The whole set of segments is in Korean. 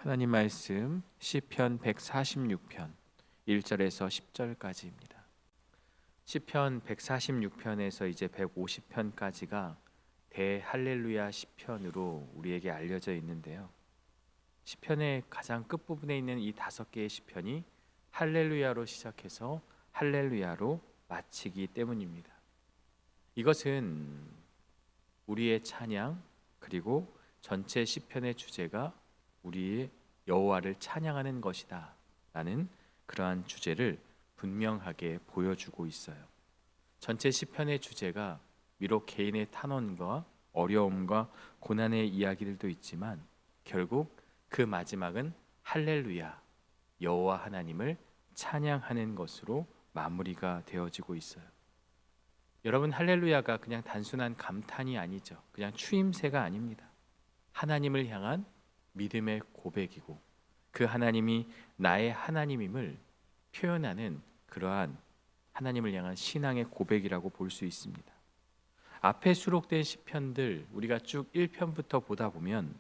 하나님 말씀 시편 146편 1절에서 10절까지입니다. 시편 146편에서 이제 150편까지가 대할렐루야 시편으로 우리에게 알려져 있는데요. 시편의 가장 끝부분에 있는 이 5개의 시편이 할렐루야로 시작해서 할렐루야로 마치기 때문입니다. 이것은 우리의 찬양 그리고 전체 시편의 주제가 우리의 여호와를 찬양하는 것이다 라는 그러한 주제를 분명하게 보여주고 있어요. 전체 시편의 주제가 비록 개인의 탄원과 어려움과 고난의 이야기들도 있지만 결국 그 마지막은 할렐루야, 여호와 하나님을 찬양하는 것으로 마무리가 되어지고 있어요. 여러분, 할렐루야가 그냥 단순한 감탄이 아니죠. 그냥 추임새가 아닙니다. 하나님을 향한 믿음의 고백이고 그 하나님이 나의 하나님임을 표현하는 그러한 하나님을 향한 신앙의 고백이라고 볼 수 있습니다. 앞에 수록된 시편들 우리가 쭉 1편부터 보다 보면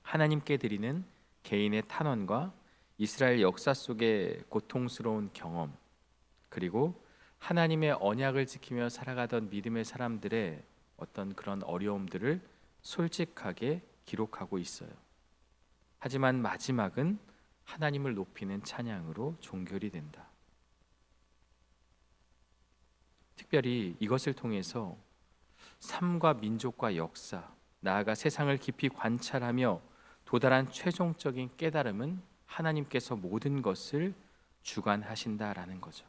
하나님께 드리는 개인의 탄원과 이스라엘 역사 속의 고통스러운 경험, 그리고 하나님의 언약을 지키며 살아가던 믿음의 사람들의 어떤 그런 어려움들을 솔직하게 기록하고 있어요. 하지만 마지막은 하나님을 높이는 찬양으로 종결이 된다. 특별히 이것을 통해서 삶과 민족과 역사, 나아가 세상을 깊이 관찰하며 도달한 최종적인 깨달음은 하나님께서 모든 것을 주관하신다라는 거죠.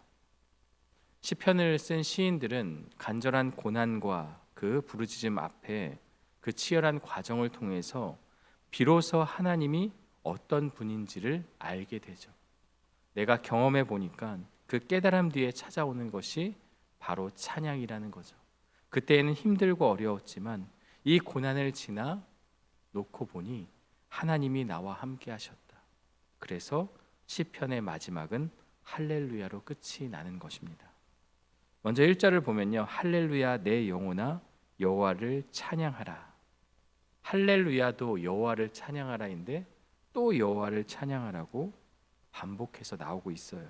시편을 쓴 시인들은 간절한 고난과 그 부르짖음 앞에 그 치열한 과정을 통해서 비로소 하나님이 어떤 분인지를 알게 되죠. 내가 경험해 보니까 그 깨달음 뒤에 찾아오는 것이 바로 찬양이라는 거죠. 그때에는 힘들고 어려웠지만 이 고난을 지나 놓고 보니 하나님이 나와 함께 하셨다. 그래서 시편의 마지막은 할렐루야로 끝이 나는 것입니다. 먼저 1절을 보면요, 할렐루야 내 영혼아 여호와를 찬양하라. 할렐루야도 여호와를 찬양하라인데 또 여호와를 찬양하라고 반복해서 나오고 있어요.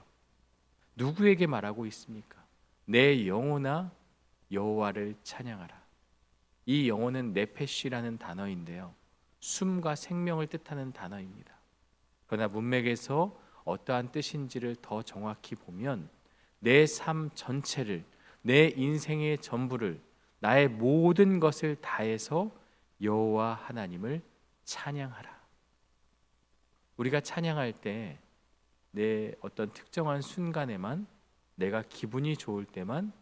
누구에게 말하고 있습니까? 내 영혼아 여호와를 찬양하라. 이 영혼은 네페시라는 단어인데요, 숨과 생명을 뜻하는 단어입니다. 그러나 문맥에서 어떠한 뜻인지를 더 정확히 보면 내 삶 전체를, 내 인생의 전부를, 나의 모든 것을 다해서 여호와 하나님을 찬양하라. 우리가 찬양할 때 내 어떤 특정한 순간에만, 내가 기분이 좋을 때만,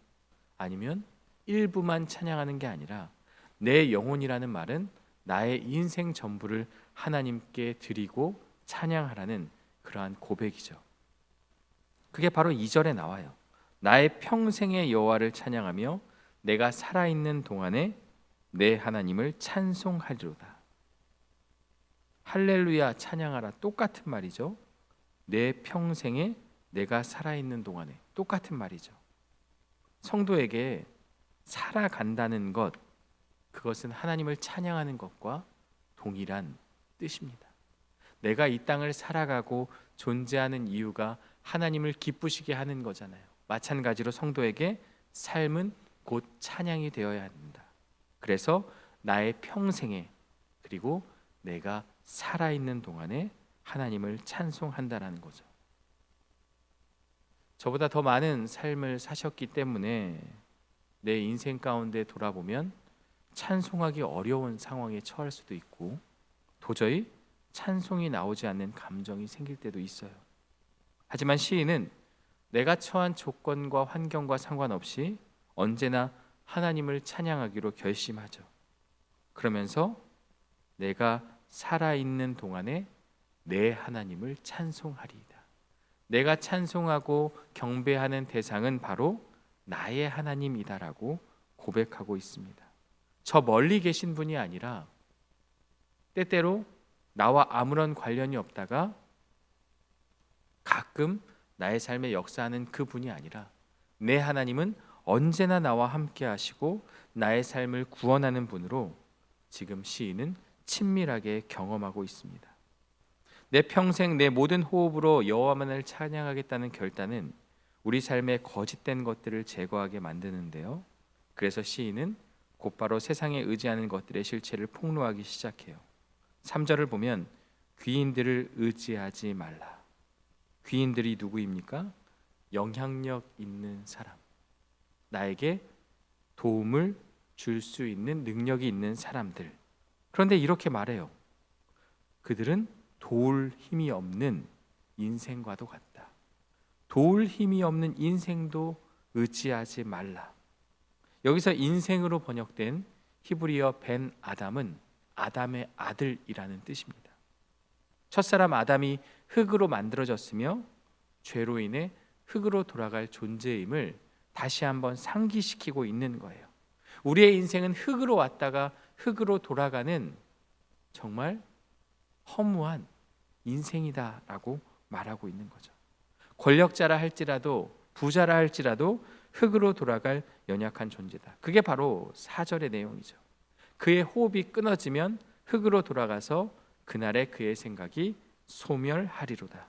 아니면 일부만 찬양하는 게 아니라 내 영혼이라는 말은 나의 인생 전부를 하나님께 드리고 찬양하라는 그러한 고백이죠. 그게 바로 2절에 나와요. 나의 평생의 여호와를 찬양하며 내가 살아있는 동안에 내 하나님을 찬송하리로다. 할렐루야 찬양하라 똑같은 말이죠. 내 평생에 내가 살아있는 동안에 똑같은 말이죠. 성도에게 살아간다는 것, 그것은 하나님을 찬양하는 것과 동일한 뜻입니다. 내가 이 땅을 살아가고 존재하는 이유가 하나님을 기쁘시게 하는 거잖아요. 마찬가지로 성도에게 삶은 곧 찬양이 되어야 한다. 그래서 나의 평생에, 그리고 내가 살아있는 동안에 하나님을 찬송한다라는 거죠. 저보다 더 많은 삶을 사셨기 때문에 내 인생 가운데 돌아보면 찬송하기 어려운 상황에 처할 수도 있고 도저히 찬송이 나오지 않는 감정이 생길 때도 있어요. 하지만 시인은 내가 처한 조건과 환경과 상관없이 언제나 하나님을 찬양하기로 결심하죠. 그러면서 내가 살아있는 동안에 내 하나님을 찬송하리이다. 내가 찬송하고 경배하는 대상은 바로 나의 하나님이다라고 고백하고 있습니다. 저 멀리 계신 분이 아니라 때때로 나와 아무런 관련이 없다가 가끔 나의 삶에 역사하는 그 분이 아니라 내 하나님은 언제나 나와 함께 하시고 나의 삶을 구원하는 분으로 지금 시인은 친밀하게 경험하고 있습니다. 내 평생 내 모든 호흡으로 여호와만을 찬양하겠다는 결단은 우리 삶의 거짓된 것들을 제거하게 만드는데요. 그래서 시인은 곧바로 세상에 의지하는 것들의 실체를 폭로하기 시작해요. 3절을 보면 귀인들을 의지하지 말라. 귀인들이 누구입니까? 영향력 있는 사람, 나에게 도움을 줄 수 있는 능력이 있는 사람들. 그런데 이렇게 말해요. 그들은 도울 힘이 없는 인생과도 같다. 도울 힘이 없는 인생도 의지하지 말라. 여기서 인생으로 번역된 히브리어 벤 아담은 아담의 아들이라는 뜻입니다. 첫사람 아담이 흙으로 만들어졌으며 죄로 인해 흙으로 돌아갈 존재임을 다시 한번 상기시키고 있는 거예요. 우리의 인생은 흙으로 왔다가 흙으로 돌아가는 정말 허무한 인생이다라고 말하고 있는 거죠. 권력자라 할지라도 부자라 할지라도 흙으로 돌아갈 연약한 존재다. 그게 바로 4절의 내용이죠. 그의 호흡이 끊어지면 흙으로 돌아가서 그날의 그의 생각이 소멸하리로다.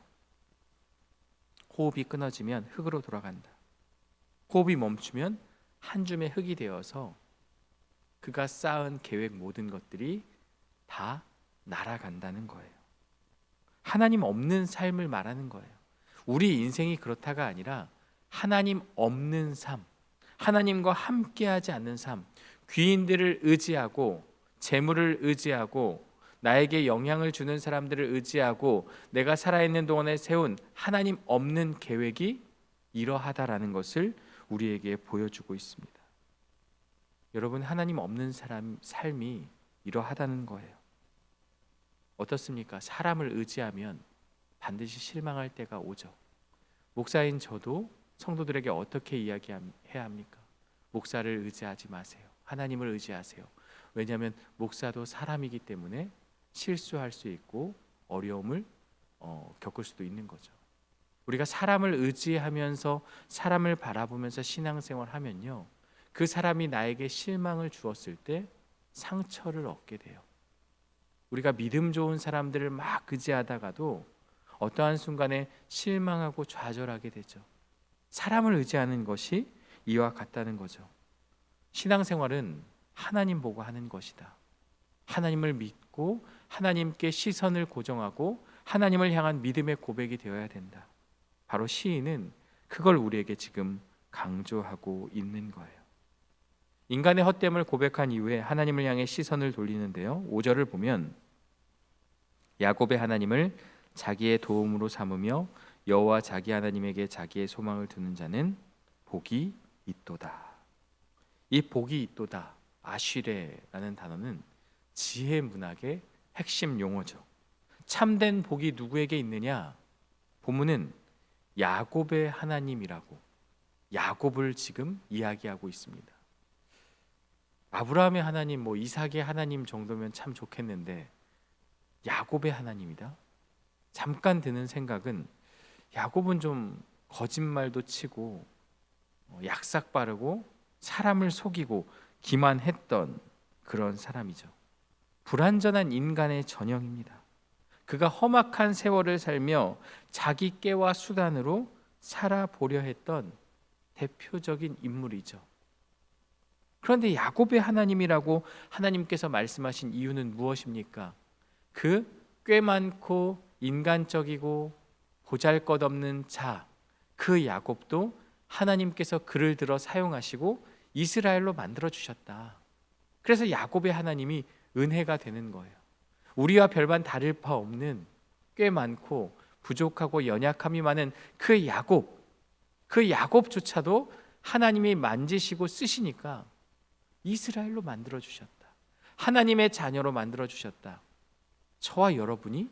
호흡이 끊어지면 흙으로 돌아간다. 호흡이 멈추면 한 줌의 흙이 되어서 그가 쌓은 계획 모든 것들이 다 날아간다는 거예요. 하나님 없는 삶을 말하는 거예요. 우리 인생이 그렇다가 아니라 하나님 없는 삶, 하나님과 함께하지 않는 삶, 귀인들을 의지하고 재물을 의지하고 나에게 영향을 주는 사람들을 의지하고 내가 살아있는 동안에 세운 하나님 없는 계획이 이러하다라는 것을 우리에게 보여주고 있습니다. 여러분, 하나님 없는 사람 삶이 이러하다는 거예요. 어떻습니까? 사람을 의지하면 반드시 실망할 때가 오죠. 목사인 저도 성도들에게 어떻게 이야기해야 합니까? 목사를 의지하지 마세요. 하나님을 의지하세요. 왜냐하면 목사도 사람이기 때문에 실수할 수 있고 어려움을 겪을 수도 있는 거죠. 우리가 사람을 의지하면서 사람을 바라보면서 신앙생활 하면요, 그 사람이 나에게 실망을 주었을 때 상처를 얻게 돼요. 우리가 믿음 좋은 사람들을 막 의지하다가도 어떠한 순간에 실망하고 좌절하게 되죠. 사람을 의지하는 것이 이와 같다는 거죠. 신앙생활은 하나님 보고 하는 것이다. 하나님을 믿고 하나님께 시선을 고정하고 하나님을 향한 믿음의 고백이 되어야 된다. 바로 시인은 그걸 우리에게 지금 강조하고 있는 거예요. 인간의 헛됨을 고백한 이후에 하나님을 향해 시선을 돌리는데요. 5절을 보면 야곱의 하나님을 자기의 도움으로 삼으며 여호와 자기 하나님에게 자기의 소망을 두는 자는 복이 있도다. 이 복이 있도다, 아쉬레라는 단어는 지혜 문학의 핵심 용어죠. 참된 복이 누구에게 있느냐? 본문은 야곱의 하나님이라고 야곱을 지금 이야기하고 있습니다. 아브라함의 하나님, 이삭의 하나님 정도면 참 좋겠는데 야곱의 하나님이다? 잠깐 드는 생각은 야곱은 좀 거짓말도 치고 약삭 빠르고 사람을 속이고 기만했던 그런 사람이죠. 불완전한 인간의 전형입니다. 그가 험악한 세월을 살며 자기 꾀와 수단으로 살아보려 했던 대표적인 인물이죠. 그런데 야곱의 하나님이라고 하나님께서 말씀하신 이유는 무엇입니까? 그 꽤 많고 인간적이고 보잘것없는 자, 그 야곱도 하나님께서 그를 들어 사용하시고 이스라엘로 만들어 주셨다. 그래서 야곱의 하나님이 은혜가 되는 거예요. 우리와 별반 다를 바 없는 꽤 많고 부족하고 연약함이 많은 그 야곱조차도 하나님이 만지시고 쓰시니까 이스라엘로 만들어 주셨다. 하나님의 자녀로 만들어 주셨다. 저와 여러분이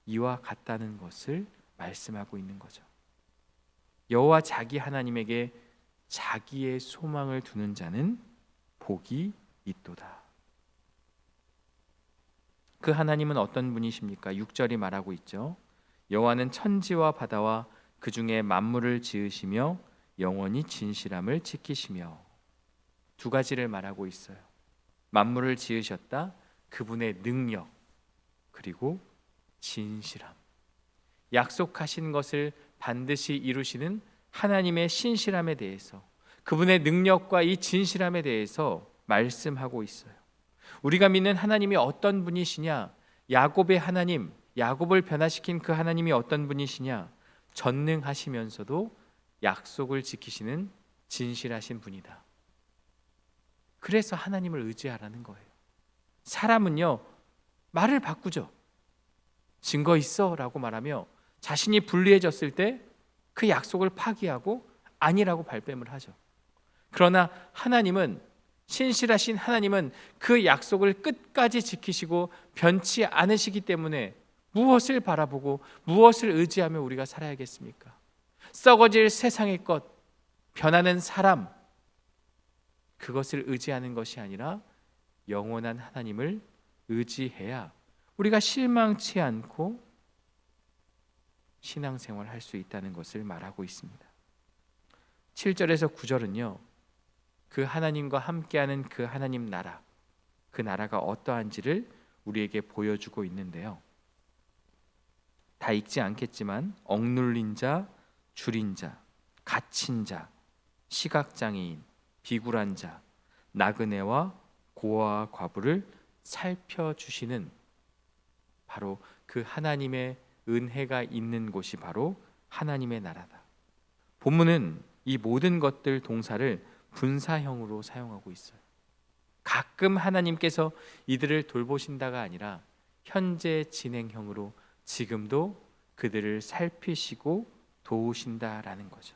이와 같다는 것을 말씀하고 있는 거죠. 여호와 자기 하나님에게 자기의 소망을 두는 자는 복이 있도다. 그 하나님은 어떤 분이십니까? 6절이 말하고 있죠. 여호와는 천지와 바다와 그 중에 만물을 지으시며 영원히 진실함을 지키시며. 두 가지를 말하고 있어요. 만물을 지으셨다, 그분의 능력, 그리고 진실함. 약속하신 것을 반드시 이루시는 하나님의 신실함에 대해서, 그분의 능력과 이 진실함에 대해서 말씀하고 있어요. 우리가 믿는 하나님이 어떤 분이시냐? 야곱의 하나님, 야곱을 변화시킨 그 하나님이 어떤 분이시냐? 전능하시면서도 약속을 지키시는 진실하신 분이다. 그래서 하나님을 의지하라는 거예요. 사람은요, 말을 바꾸죠. 증거 있어 라고 말하며 자신이 불리해졌을 때 그 약속을 파기하고 아니라고 발뺌을 하죠. 그러나 하나님은, 신실하신 하나님은 그 약속을 끝까지 지키시고 변치 않으시기 때문에 무엇을 바라보고 무엇을 의지하며 우리가 살아야겠습니까? 썩어질 세상의 것, 변하는 사람, 그것을 의지하는 것이 아니라 영원한 하나님을 의지해야 우리가 실망치 않고 신앙생활을 할 수 있다는 것을 말하고 있습니다. 7절에서 9절은요, 그 하나님과 함께하는 그 하나님 나라, 그 나라가 어떠한지를 우리에게 보여주고 있는데요. 다 읽지 않겠지만 억눌린 자, 줄인 자, 갇힌 자, 시각장애인, 비굴한 자, 나그네와 고아와 과부를 살펴주시는 바로 그 하나님의 은혜가 있는 곳이 바로 하나님의 나라다. 본문은 이 모든 것들 동사를 분사형으로 사용하고 있어요. 가끔 하나님께서 이들을 돌보신다가 아니라 현재 진행형으로 지금도 그들을 살피시고 도우신다라는 거죠.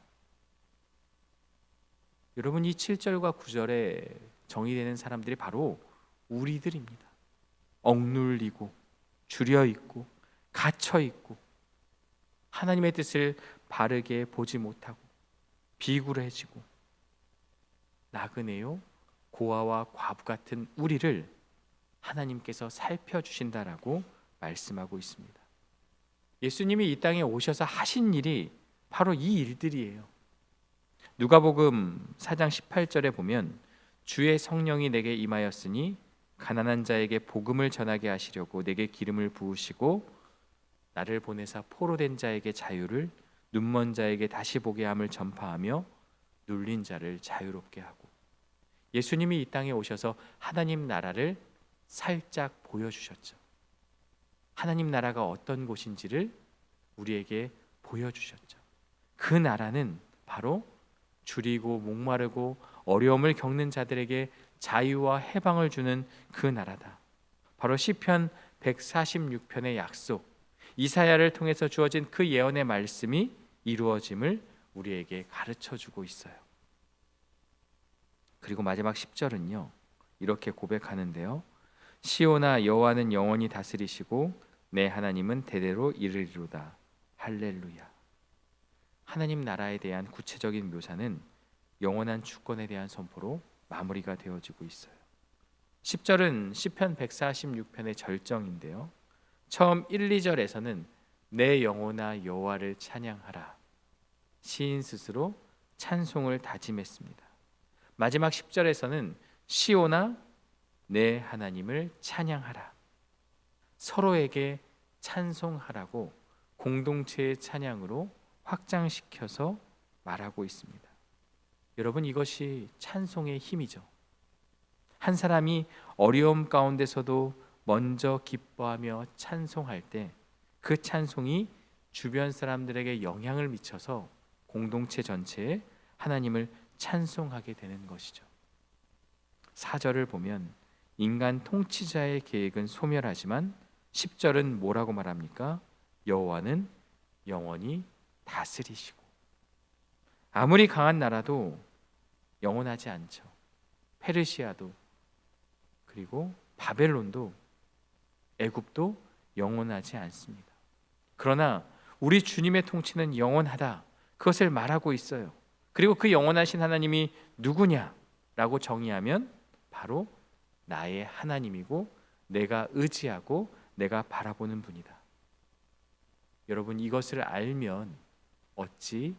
여러분, 이 7절과 9절에 정의되는 사람들이 바로 우리들입니다. 억눌리고 줄여 있고 갇혀 있고 하나님의 뜻을 바르게 보지 못하고 비굴해지고 나그네요, 고아와 과부 같은 우리를 하나님께서 살펴주신다라고 말씀하고 있습니다. 예수님이 이 땅에 오셔서 하신 일이 바로 이 일들이에요. 누가복음 4장 18절에 보면 주의 성령이 내게 임하였으니 가난한 자에게 복음을 전하게 하시려고 내게 기름을 부으시고 나를 보내사 포로된 자에게 자유를, 눈먼 자에게 다시 보게 함을 전파하며 눌린 자를 자유롭게 하고, 예수님이 이 땅에 오셔서 하나님 나라를 살짝 보여주셨죠. 하나님 나라가 어떤 곳인지를 우리에게 보여주셨죠. 그 나라는 바로 줄이고 목마르고 어려움을 겪는 자들에게 자유와 해방을 주는 그 나라다. 바로 시편 146편의 약속, 이사야를 통해서 주어진 그 예언의 말씀이 이루어짐을 우리에게 가르쳐주고 있어요. 그리고 마지막 10절은요, 이렇게 고백하는데요. 시온아, 여호와는 영원히 다스리시고 내 하나님은 대대로 이르리로다. 할렐루야. 하나님 나라에 대한 구체적인 묘사는 영원한 주권에 대한 선포로 마무리가 되어지고 있어요. 10절은 시편 146편의 절정인데요. 처음 1, 2절에서는 내 영혼아 여호와를 찬양하라. 시인 스스로 찬송을 다짐했습니다. 마지막 10절에서는 시온아 내 하나님을 찬양하라. 서로에게 찬송하라고 공동체의 찬양으로 확장시켜서 말하고 있습니다. 여러분, 이것이 찬송의 힘이죠. 한 사람이 어려움 가운데서도 먼저 기뻐하며 찬송할 때 그 찬송이 주변 사람들에게 영향을 미쳐서 공동체 전체에 하나님을 찬송하게 되는 것이죠. 4절을 보면 인간 통치자의 계획은 소멸하지만 10절은 뭐라고 말합니까? 여호와는 영원히 다스리시고. 아무리 강한 나라도 영원하지 않죠. 페르시아도, 그리고 바벨론도, 애굽도 영원하지 않습니다. 그러나 우리 주님의 통치는 영원하다, 그것을 말하고 있어요. 그리고 그 영원하신 하나님이 누구냐라고 정의하면 바로 나의 하나님이고 내가 의지하고 내가 바라보는 분이다. 여러분, 이것을 알면 어찌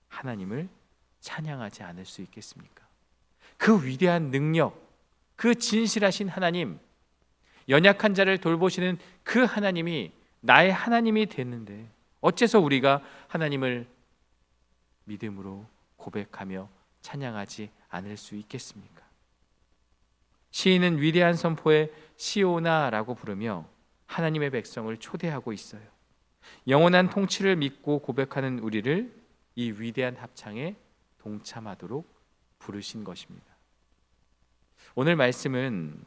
하나님을 찬양하지 않을 수 있겠습니까? 그 위대한 능력, 그 진실하신 하나님, 연약한 자를 돌보시는 그 하나님이 나의 하나님이 됐는데 어째서 우리가 하나님을 믿음으로 고백하며 찬양하지 않을 수 있겠습니까? 시인은 위대한 선포에 시오나라고 부르며 하나님의 백성을 초대하고 있어요. 영원한 통치를 믿고 고백하는 우리를 이 위대한 합창에 동참하도록 부르신 것입니다. 오늘 말씀은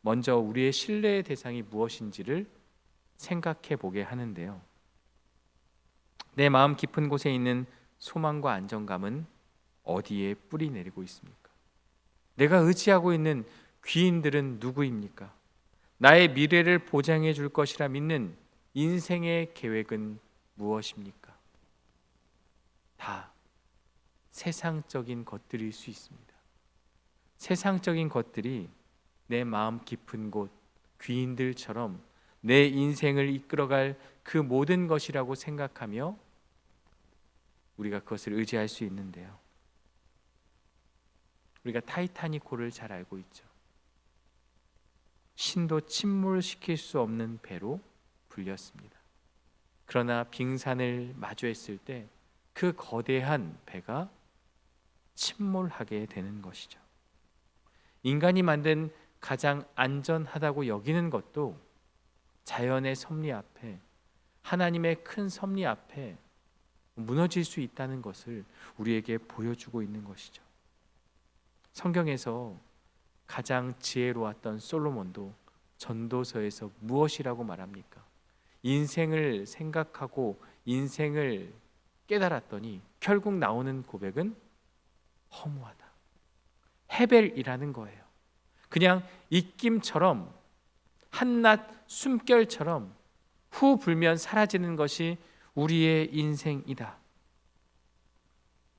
먼저 우리의 신뢰의 대상이 무엇인지를 생각해 보게 하는데요. 내 마음 깊은 곳에 있는 소망과 안정감은 어디에 뿌리 내리고 있습니까? 내가 의지하고 있는 귀인들은 누구입니까? 나의 미래를 보장해 줄 것이라 믿는 인생의 계획은 무엇입니까? 다 세상적인 것들일 수 있습니다. 세상적인 것들이 내 마음 깊은 곳, 귀인들처럼 내 인생을 이끌어갈 그 모든 것이라고 생각하며 우리가 그것을 의지할 수 있는데요. 우리가 타이타닉호를 잘 알고 있죠. 신도 침몰시킬 수 없는 배로 불렸습니다. 그러나 빙산을 마주했을 때 그 거대한 배가 침몰하게 되는 것이죠. 인간이 만든 가장 안전하다고 여기는 것도 자연의 섭리 앞에, 하나님의 큰 섭리 앞에 무너질 수 있다는 것을 우리에게 보여주고 있는 것이죠. 성경에서 가장 지혜로웠던 솔로몬도 전도서에서 무엇이라고 말합니까? 인생을 생각하고 인생을 깨달았더니 결국 나오는 고백은 허무하다. 헤벨이라는 거예요. 그냥 입김처럼 한낱 숨결처럼 후 불면 사라지는 것이 우리의 인생이다.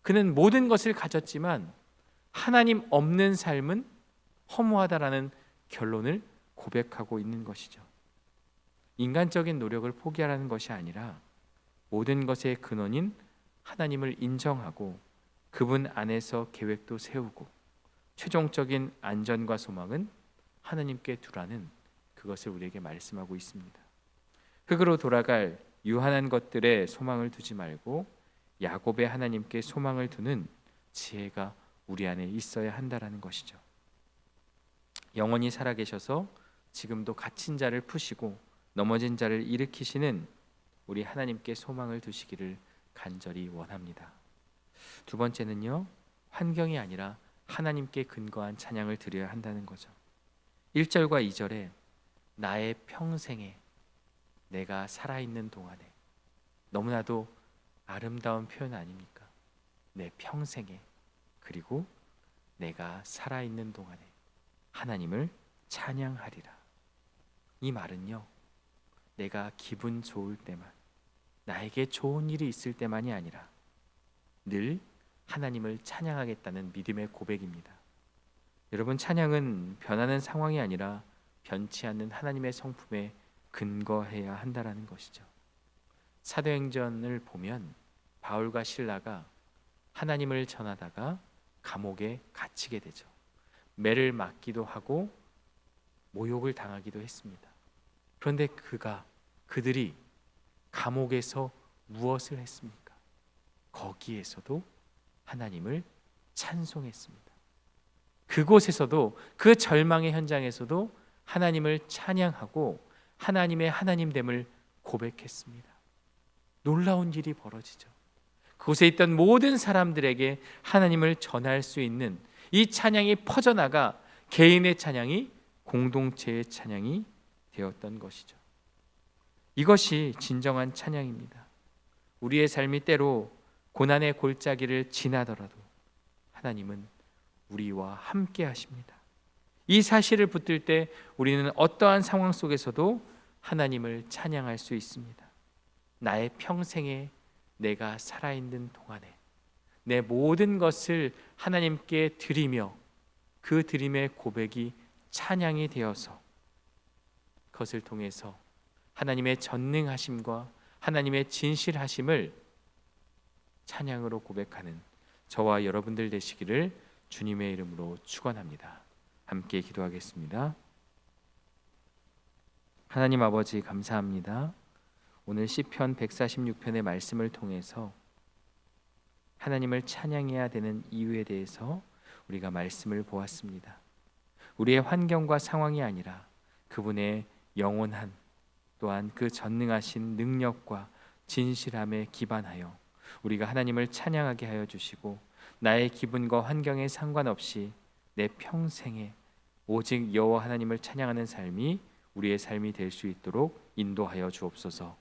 그는 모든 것을 가졌지만 하나님 없는 삶은 허무하다라는 결론을 고백하고 있는 것이죠. 인간적인 노력을 포기하라는 것이 아니라 모든 것의 근원인 하나님을 인정하고 그분 안에서 계획도 세우고 최종적인 안전과 소망은 하나님께 두라는 그것을 우리에게 말씀하고 있습니다. 흙으로 돌아갈 유한한 것들에 소망을 두지 말고 야곱의 하나님께 소망을 두는 지혜가 우리 안에 있어야 한다라는 것이죠. 영원히 살아계셔서 지금도 갇힌 자를 푸시고 넘어진 자를 일으키시는 우리 하나님께 소망을 두시기를 간절히 원합니다. 두 번째는요, 환경이 아니라 하나님께 근거한 찬양을 드려야 한다는 거죠. 1절과 2절에 나의 평생에 내가 살아있는 동안에, 너무나도 아름다운 표현 아닙니까? 내 평생에, 그리고 내가 살아있는 동안에 하나님을 찬양하리라. 이 말은요, 내가 기분 좋을 때만, 나에게 좋은 일이 있을 때만이 아니라 늘 하나님을 찬양하겠다는 믿음의 고백입니다. 여러분, 찬양은 변하는 상황이 아니라 변치 않는 하나님의 성품에 근거해야 한다라는 것이죠. 사도행전을 보면 바울과 실라가 하나님을 전하다가 감옥에 갇히게 되죠. 매를 맞기도 하고 모욕을 당하기도 했습니다. 그런데 그들이 감옥에서 무엇을 했습니까? 거기에서도 하나님을 찬송했습니다. 그곳에서도, 그 절망의 현장에서도 하나님을 찬양하고 하나님의 하나님됨을 고백했습니다. 놀라운 일이 벌어지죠. 그곳에 있던 모든 사람들에게 하나님을 전할 수 있는 이 찬양이 퍼져나가 개인의 찬양이 공동체의 찬양이 되었던 것이죠. 이것이 진정한 찬양입니다. 우리의 삶이 때로 고난의 골짜기를 지나더라도 하나님은 우리와 함께 하십니다. 이 사실을 붙들 때 우리는 어떠한 상황 속에서도 하나님을 찬양할 수 있습니다. 나의 평생에 내가 살아있는 동안에 내 모든 것을 하나님께 드리며 그 드림의 고백이 찬양이 되어서 그것을 통해서 하나님의 전능하심과 하나님의 진실하심을 찬양으로 고백하는 저와 여러분들 되시기를 주님의 이름으로 축원합니다. 함께 기도하겠습니다. 하나님 아버지, 감사합니다. 오늘 시편 146편의 말씀을 통해서 하나님을 찬양해야 되는 이유에 대해서 우리가 말씀을 보았습니다. 우리의 환경과 상황이 아니라 그분의 영원한 또한 그 전능하신 능력과 진실함에 기반하여 우리가 하나님을 찬양하게 하여 주시고 나의 기분과 환경에 상관없이 내 평생에 오직 여호와 하나님을 찬양하는 삶이 우리의 삶이 될 수 있도록 인도하여 주옵소서.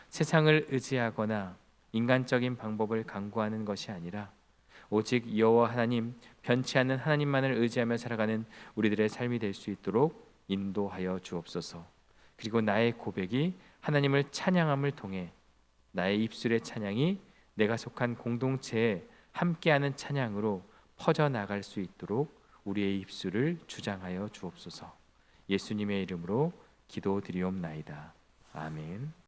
세상을 의지하거나 인간적인 방법을 강구하는 것이 아니라 오직 여호와 하나님, 변치 않는 하나님만을 의지하며 살아가는 우리들의 삶이 될 수 있도록 인도하여 주옵소서. 그리고 나의 고백이 하나님을 찬양함을 통해 나의 입술의 찬양이 내가 속한 공동체에 함께하는 찬양으로 퍼져나갈 수 있도록 우리의 입술을 주장하여 주옵소서. 예수님의 이름으로 기도드리옵나이다. 아멘.